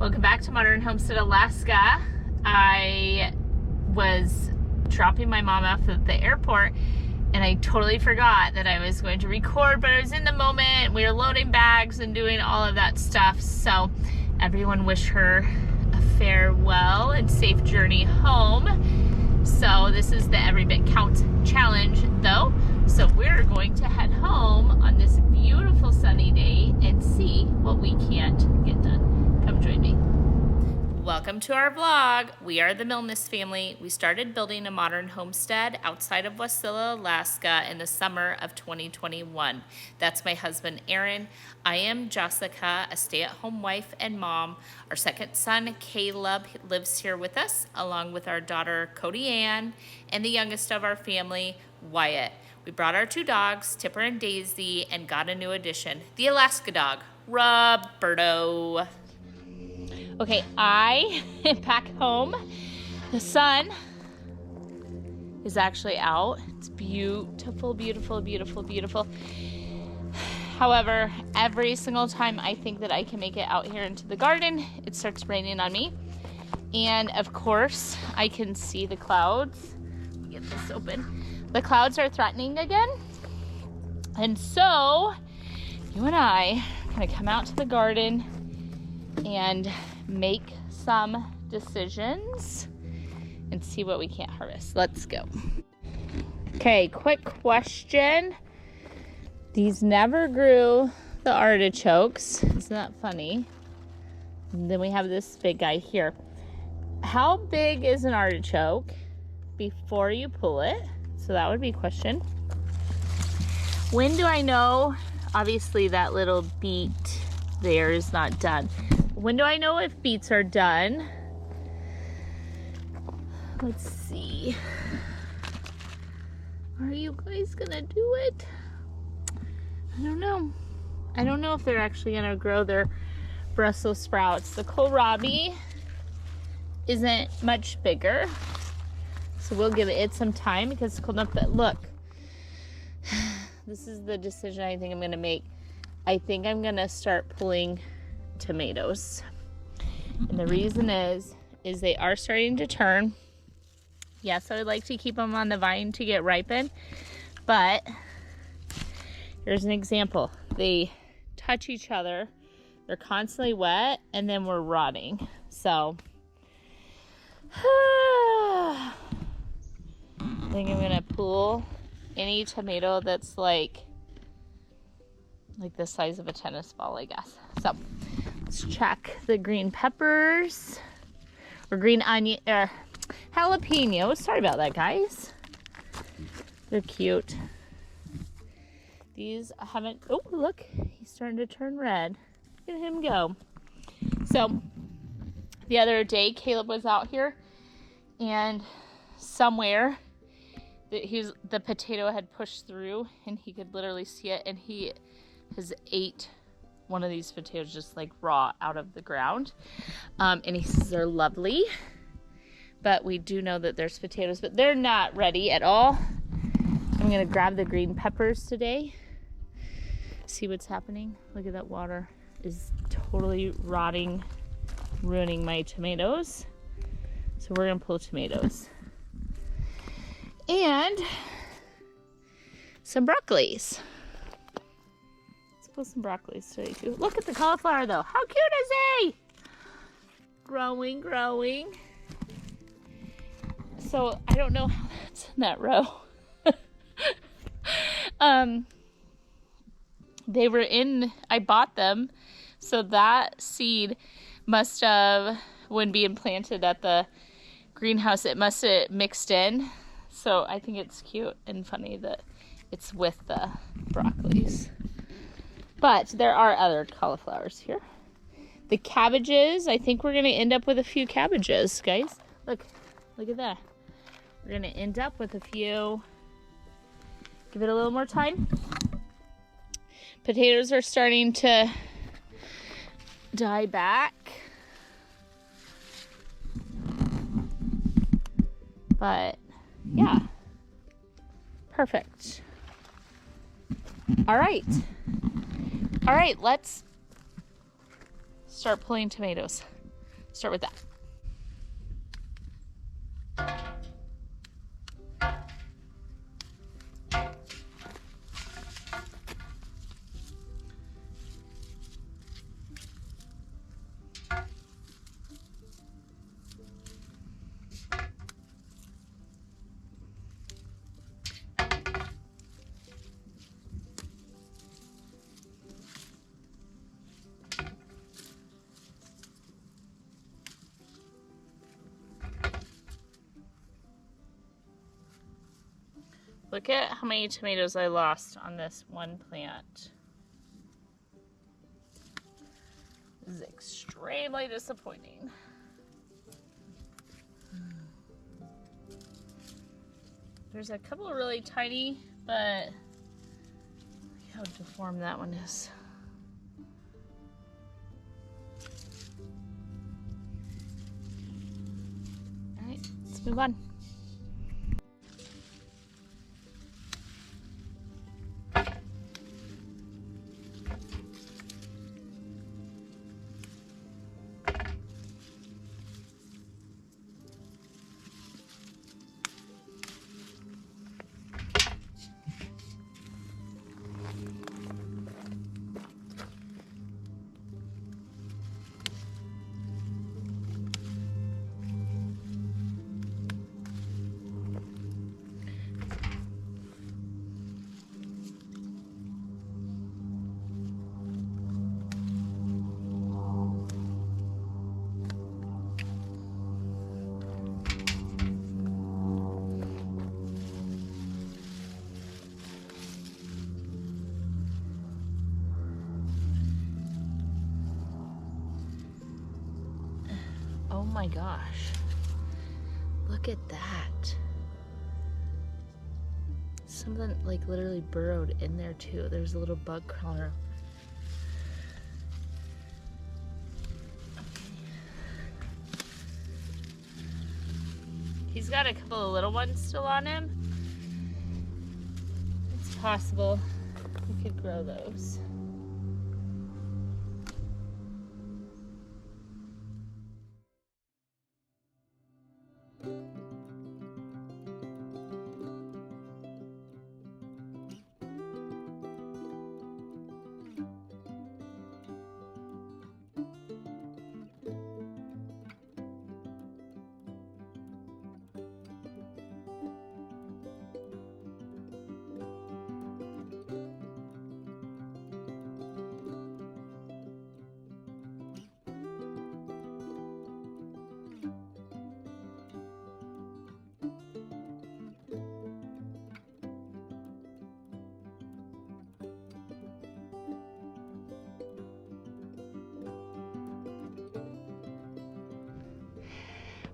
Welcome back to Modern Homestead, Alaska. I was dropping my mom off at the airport and I totally forgot that I was going to record, but I was in the moment. We were loading bags and doing all of that stuff. So everyone wish her a farewell and safe journey home. So this is the Every Bit Counts challenge though. So we're going to head home on this beautiful sunny day and see what we can't get done. Come join me. Welcome to our vlog. We are the Milnes family. We started building a modern homestead outside of Wasilla, Alaska in the summer of 2021. That's my husband, Aaron. I am Jessica, a stay-at-home wife and mom. Our second son, Caleb, lives here with us, along with our daughter, Cody Ann, and the youngest of our family, Wyatt. We brought our two dogs, Tipper and Daisy, and got a new addition, the Alaska dog, Roberto. Okay, I am back home. The sun is actually out. It's beautiful, beautiful, beautiful, beautiful. However, every single time I think that I can make it out here into the garden, it starts raining on me. And of course, I can see the clouds. Let me get this open. The clouds are threatening again. And so, you and I are gonna come out to the garden and make some decisions and see what we can't harvest. Let's go. Okay, quick question. These never grew the artichokes. Isn't that funny? And then we have this big guy here. How big is an artichoke before you pull it? So that would be a question. When do I know? Obviously that little beet there is not done. When do I know if beets are done? Let's see. Are you guys gonna do it? I don't know. I don't know if they're actually gonna grow their Brussels sprouts. The kohlrabi isn't much bigger. So we'll give it some time because it's cold enough. But look, this is the decision I think I'm gonna make. I think I'm gonna start pulling tomatoes. And the reason is they are starting to turn. Yes, I would like to keep them on the vine to get ripened, but here's an example. They touch each other, they're constantly wet, and then we're rotting. So I think I'm gonna pull any tomato that's like the size of a tennis ball, I guess. So let's check the green peppers or green onion or jalapenos. Sorry about that, guys. They're cute. These haven't, oh, look, he's starting to turn red. Look at him go. So the other day, Caleb was out here and somewhere the potato had pushed through and he could literally see it, and he has ate one of these potatoes just like raw out of the ground. And he says they're lovely, but we do know that there's potatoes, but they're not ready at all. I'm gonna grab the green peppers today, see what's happening. Look at that, water is totally rotting, ruining my tomatoes. So we're gonna pull tomatoes. And some broccolis. Let's pull some broccolis today too. Look at the cauliflower though. How cute is he? Growing, growing. So I don't know how that's in that row. They were in, I bought them. So that seed must have, when being planted at the greenhouse, it must have mixed in. So I think it's cute and funny that it's with the broccolis. But there are other cauliflowers here. The cabbages, I think we're going to end up with a few cabbages, guys. Look at that. We're going to end up with a few. Give it a little more time. Potatoes are starting to die back. But yeah, perfect. All right, let's start pulling tomatoes. start with that. Look at how many tomatoes I lost on this one plant. This is extremely disappointing. There's a couple of really tiny, but look how deformed that one is. All right, let's move on. Oh my gosh, look at that. Something like literally burrowed in there too. There's a little bug crawling around. He's got a couple of little ones still on him. It's possible we could grow those.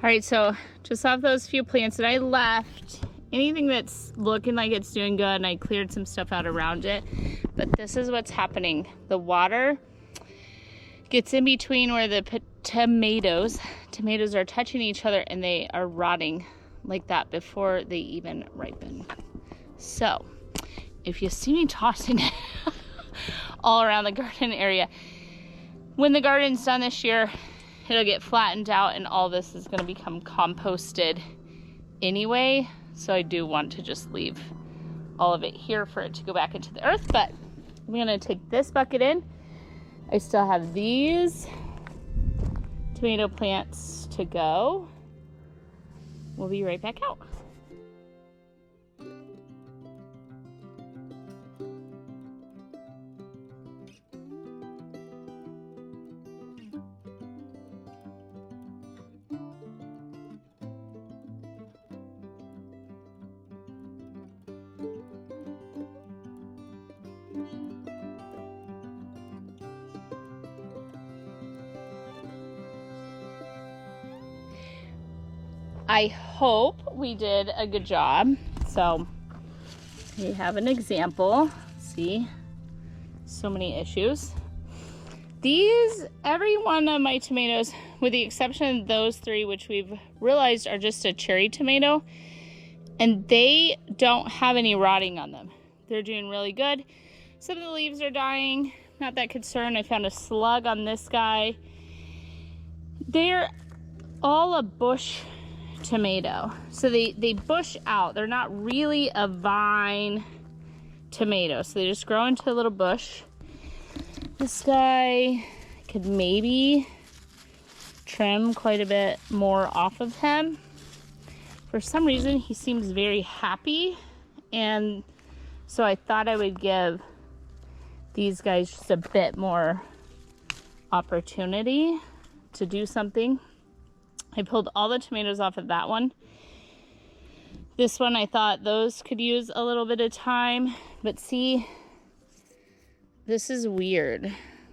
All right, so just off those few plants that I left, anything that's looking like it's doing good, and I cleared some stuff out around it, but this is what's happening. The water gets in between where the tomatoes are touching each other, and they are rotting like that before they even ripen. So if you see me tossing it all around the garden area, when the garden's done this year, it'll get flattened out and all this is going to become composted anyway. So I do want to just leave all of it here for it to go back into the earth. But I'm going to take this bucket in. I still have these tomato plants to go. We'll be right back out. I hope we did a good job. So we have an example. See, so many issues. These, every one of my tomatoes, with the exception of those three, which we've realized are just a cherry tomato, and they don't have any rotting on them. They're doing really good. Some of the leaves are dying, not that concerned. I found a slug on this guy. They're all a bush tomato. So they bush out. They're not really a vine tomato. So they just grow into a little bush. This guy could maybe trim quite a bit more off of him. For some reason, he seems very happy. And so I thought I would give these guys just a bit more opportunity to do something. I pulled all the tomatoes off of that one. This one, I thought those could use a little bit of time, but see, this is weird.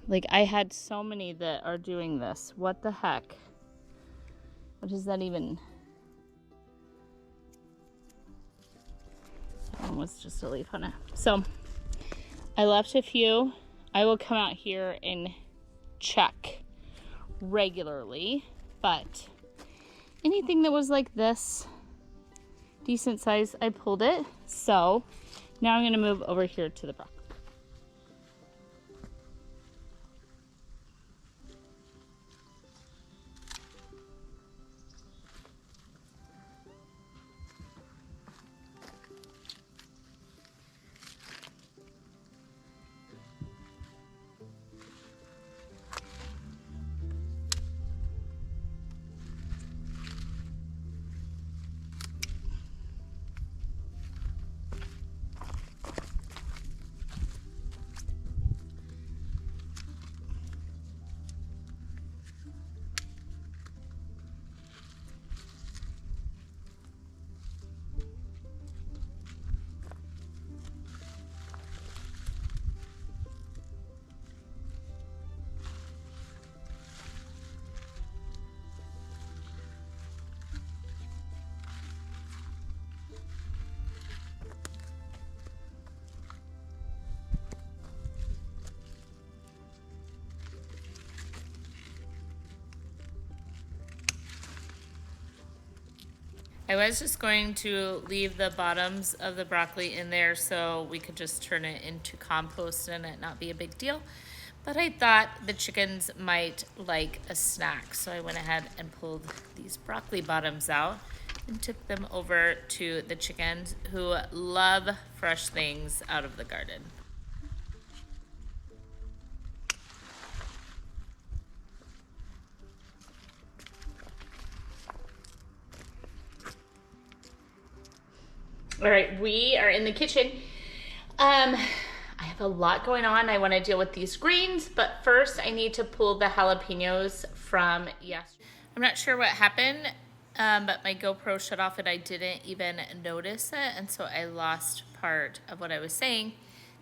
Like, I had so many that are doing this. What the heck? What does that even? That one was just a leaf on it. So I left a few. I will come out here and check regularly, but anything that was like this, decent size, I pulled it. So now I'm going to move over here to the broccoli. I was just going to leave the bottoms of the broccoli in there so we could just turn it into compost and it not be a big deal. But I thought the chickens might like a snack. So I went ahead and pulled these broccoli bottoms out and took them over to the chickens who love fresh things out of the garden. All right, we are in the kitchen. I have a lot going on. I want to deal with these greens, but first I need to pull the jalapenos from yesterday. I'm not sure what happened, but my GoPro shut off and I didn't even notice it, and so I lost part of what I was saying.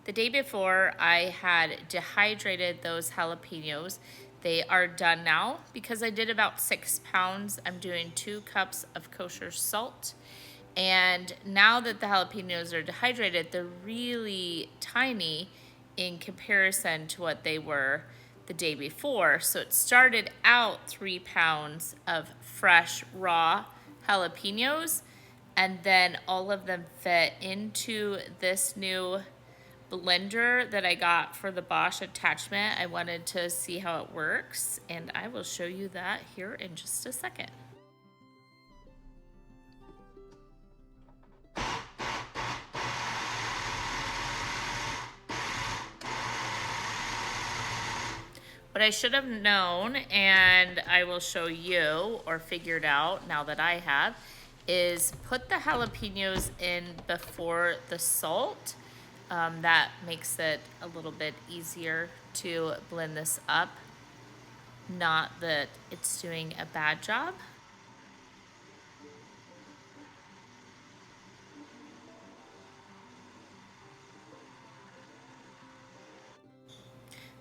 The day before, I had dehydrated those jalapenos. They are done now because I did about 6 pounds. I'm doing 2 cups of kosher salt. And now that the jalapenos are dehydrated, they're really tiny in comparison to what they were the day before. So it started out 3 pounds of fresh, raw jalapenos, and then all of them fit into this new blender that I got for the Bosch attachment. I wanted to see how it works, and I will show you that here in just a second. What I should have known, and I will show you or figured out now that I have, is put the jalapenos in before the salt. That makes it a little bit easier to blend this up. Not that it's doing a bad job.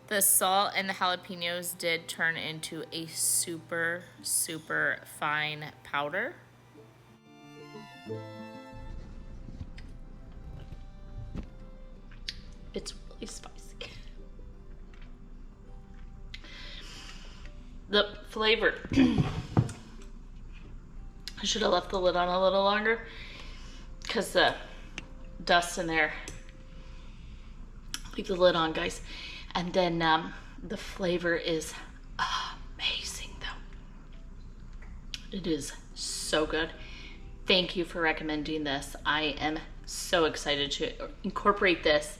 The salt and the jalapenos did turn into a super, super fine powder. It's really spicy. The flavor. I should have left the lid on a little longer because the dust in there. Leave the lid on, guys. And then the flavor is amazing though. It is so good. Thank you for recommending this. I am so excited to incorporate this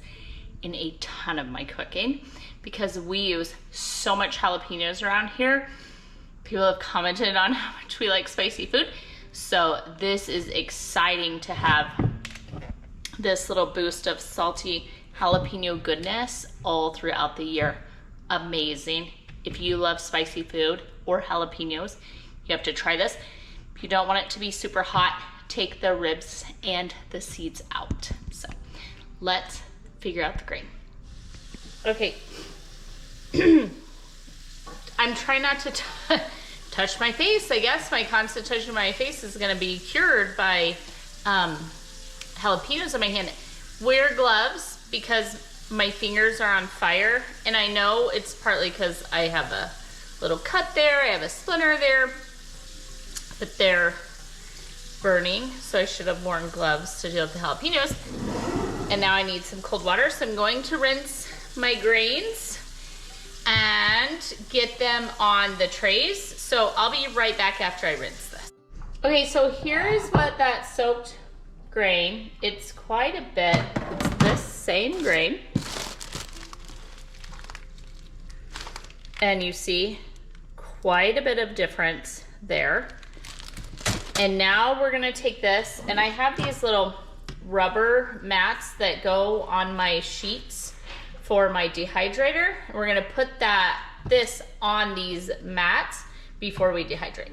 in a ton of my cooking because we use so much jalapenos around here. People have commented on how much we like spicy food. So this is exciting to have this little boost of salty jalapeno goodness all throughout the year. Amazing. If you love spicy food or jalapenos, you have to try this. If you don't want it to be super hot, take the ribs and the seeds out. So let's figure out the grain. Okay. I'm trying not to touch my face. I guess my constant touching my face is gonna be cured by jalapenos in my hand. Wear gloves because my fingers are on fire, and I know it's partly because I have a little cut there, I have a splinter there, but they're burning, so I should have worn gloves to deal with the jalapenos. And now I need some cold water, so I'm going to rinse my grains and get them on the trays. So I'll be right back after I rinse this. Okay, so here is what that soaked grain, it's quite a bit, it's this same grain. And you see quite a bit of difference there. And now we're gonna take this, and I have these little rubber mats that go on my sheets for my dehydrator. We're gonna put this on these mats before we dehydrate.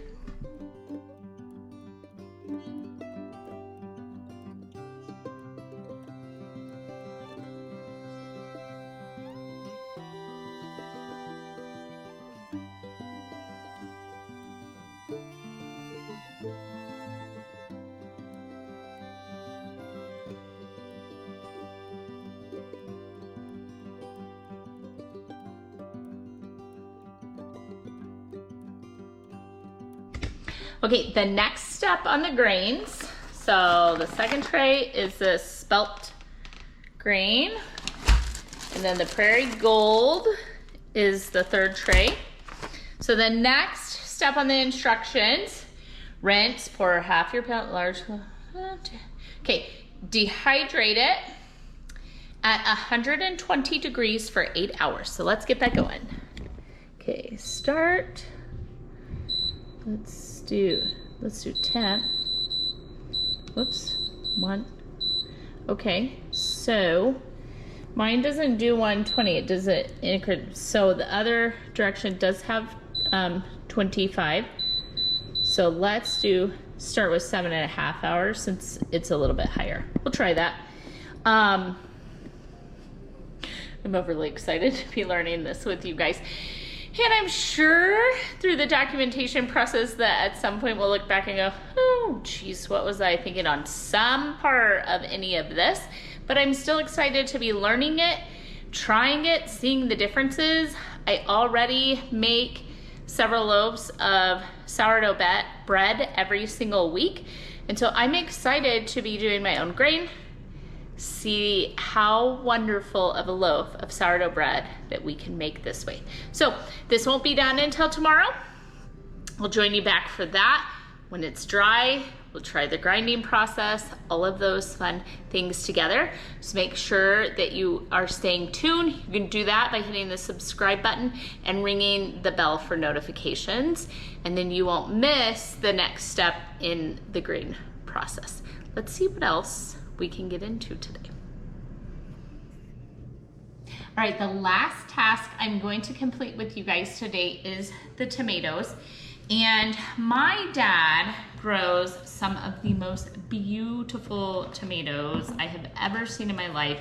Okay, the next step on the grains. So the second tray is the spelt grain. And then the Prairie Gold is the third tray. So the next step on the instructions, rinse, pour half your pound, large, okay, dehydrate it at 120 degrees for 8 hours. So let's get that going. Okay, start. Let's do 10. Whoops, 1. Okay, so mine doesn't do 120, it does it increment. So the other direction does have 25. So let's start with 7.5 hours since it's a little bit higher. We'll try that. I'm overly excited to be learning this with you guys. And I'm sure through the documentation process that at some point we'll look back and go, oh geez, what was I thinking on some part of any of this? But I'm still excited to be learning it, trying it, seeing the differences. I already make several loaves of sourdough bread every single week. And so I'm excited to be doing my own grain, see how wonderful of a loaf of sourdough bread that we can make this way. So this won't be done until tomorrow. We'll join you back for that. When it's dry, we'll try the grinding process, all of those fun things together. So make sure that you are staying tuned. You can do that by hitting the subscribe button and ringing the bell for notifications, and then you won't miss the next step in the grain process. Let's see what else we can get into today. All right, the last task I'm going to complete with you guys today is the tomatoes. And my dad grows some of the most beautiful tomatoes I have ever seen in my life.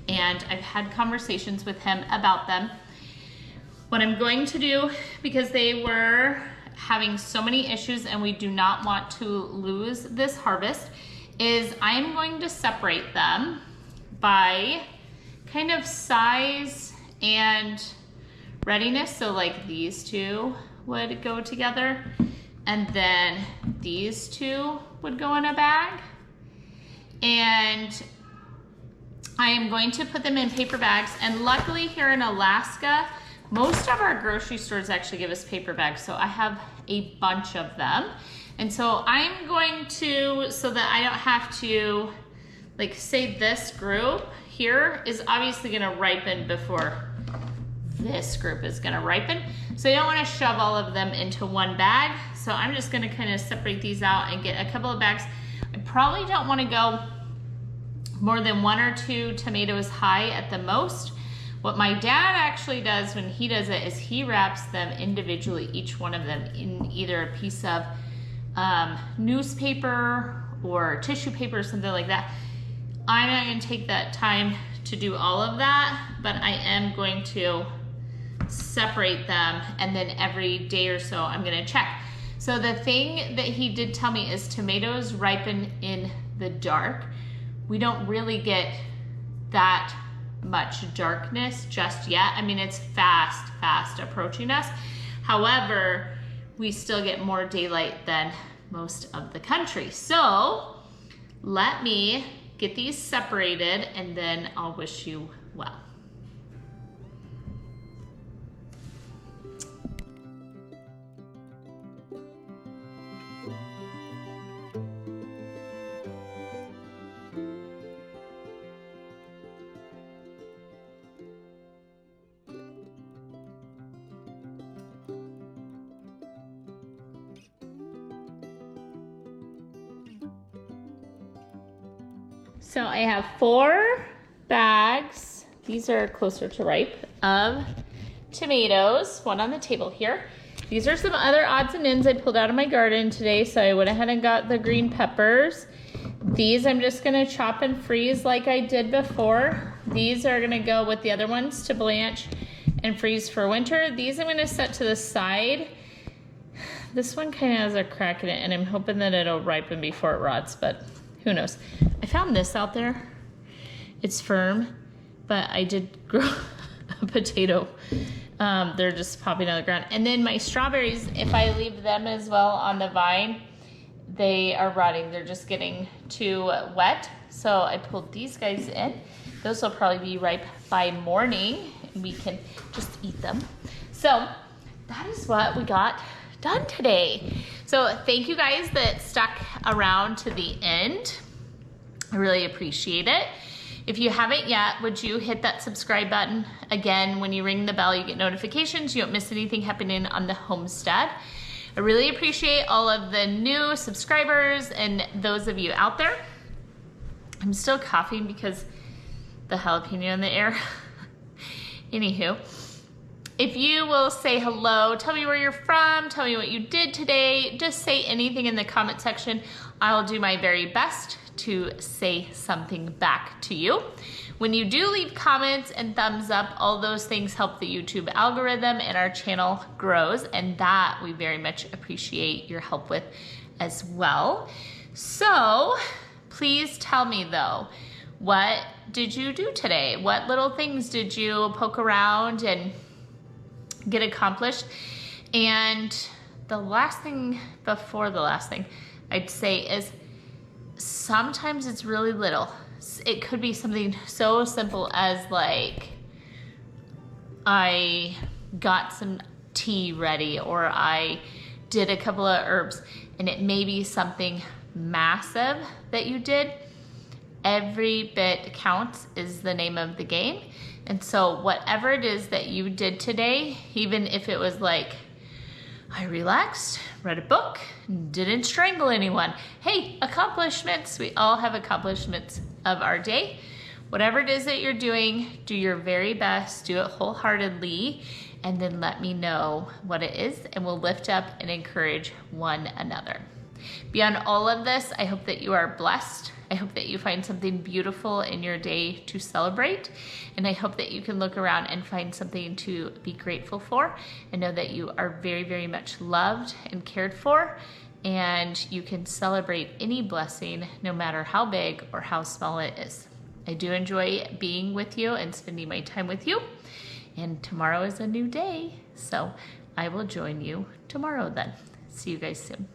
And I've had conversations with him about them. What I'm going to do, because they were having so many issues and we do not want to lose this harvest, is I'm going to separate them by kind of size and readiness. So like these two would go together, and then these two would go in a bag. And I am going to put them in paper bags. And luckily here in Alaska, most of our grocery stores actually give us paper bags. So I have a bunch of them. And so I'm going to, so that I don't have to, like say this group here is obviously gonna ripen before this group is gonna ripen. So I don't wanna shove all of them into one bag. So I'm just gonna kind of separate these out and get a couple of bags. I probably don't wanna go more than 1 or 2 tomatoes high at the most. What my dad actually does when he does it is he wraps them individually, each one of them, in either a piece of newspaper or tissue paper or something like that. I'm not gonna take that time to do all of that, but I am going to separate them, and then every day or so I'm gonna check. So the thing that he did tell me is tomatoes ripen in the dark. We don't really get that much darkness just yet. I mean, it's fast approaching us. However, we still get more daylight than most of the country. So let me get these separated and then I'll wish you well. So I have 4 bags, these are closer to ripe, of tomatoes, one on the table here. These are some other odds and ends I pulled out of my garden today, so I went ahead and got the green peppers. These I'm just gonna chop and freeze like I did before. These are gonna go with the other ones to blanch and freeze for winter. These I'm gonna set to the side. This one kind of has a crack in it, and I'm hoping that it'll ripen before it rots, but who knows. I found this out there. It's firm, but I did grow a potato. They're just popping out of the ground. And then my strawberries, if I leave them as well on the vine, they are rotting. They're just getting too wet. So I pulled these guys in. Those will probably be ripe by morning, and we can just eat them. So that is what we got done today. So thank you guys that stuck around to the end. I really appreciate it. If you haven't yet, would you hit that subscribe button? Again, when you ring the bell, you get notifications. You don't miss anything happening on the homestead. I really appreciate all of the new subscribers and those of you out there. I'm still coughing because the jalapeno in the air. Anywho. If you will say hello, tell me where you're from, tell me what you did today, just say anything in the comment section. I'll do my very best to say something back to you. When you do leave comments and thumbs up, all those things help the YouTube algorithm and our channel grows, and that we very much appreciate your help with as well. So please tell me though, what did you do today? What little things did you poke around and get accomplished? And the last thing before the last thing I'd say is sometimes it's really little. It could be something so simple as like I got some tea ready, or I did a couple of herbs, and it may be something massive that you did. Every bit counts is the name of the game. And so whatever it is that you did today, even if it was like, I relaxed, read a book, didn't strangle anyone. Hey, accomplishments. We all have accomplishments of our day. Whatever it is that you're doing, do your very best, do it wholeheartedly, and then let me know what it is, and we'll lift up and encourage one another. Beyond all of this, I hope that you are blessed. I hope that you find something beautiful in your day to celebrate, and I hope that you can look around and find something to be grateful for, and know that you are very, very much loved and cared for, and you can celebrate any blessing, no matter how big or how small it is. I do enjoy being with you and spending my time with you, and tomorrow is a new day, so I will join you tomorrow then. See you guys soon.